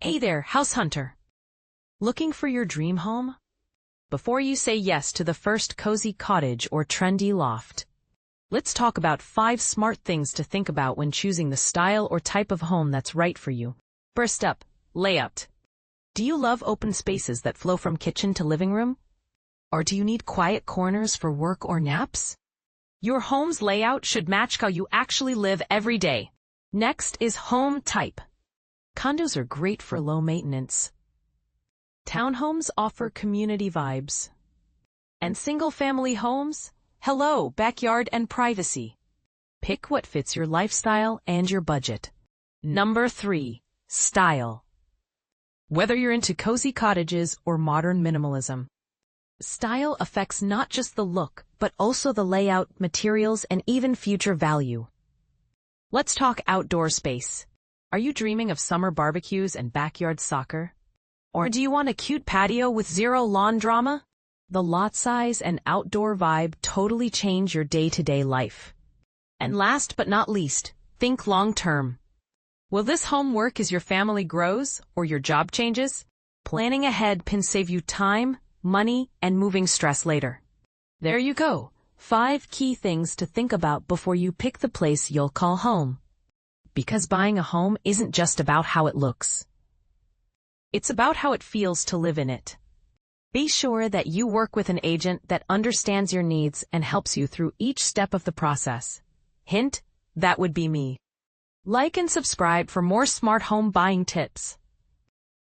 Hey there, house hunter. Looking for your dream home? Before you say yes to the first cozy cottage or trendy loft, let's talk about 5 smart things to think about when choosing the style or type of home that's right for you. First up, layout. Do you love open spaces that flow from kitchen to living room? Or do you need quiet corners for work or naps? Your home's layout should match how you actually live every day. Next is home type. Condos are great for low maintenance. Townhomes offer community vibes. And single-family homes? Hello, backyard and privacy. Pick what fits your lifestyle and your budget. Number 3, style. Whether you're into cozy cottages or modern minimalism, style affects not just the look, but also the layout, materials, and even future value. Let's talk outdoor space. Are you dreaming of summer barbecues and backyard soccer? Or do you want a cute patio with zero lawn drama? The lot size and outdoor vibe totally change your day-to-day life. And last but not least, think long-term. Will this home work as your family grows or your job changes? Planning ahead can save you time, money, and moving stress later. There you go. 5 key things to think about before you pick the place you'll call home. Because buying a home isn't just about how it looks. It's about how it feels to live in it. Be sure that you work with an agent that understands your needs and helps you through each step of the process. Hint, that would be me. Like and subscribe for more smart home buying tips.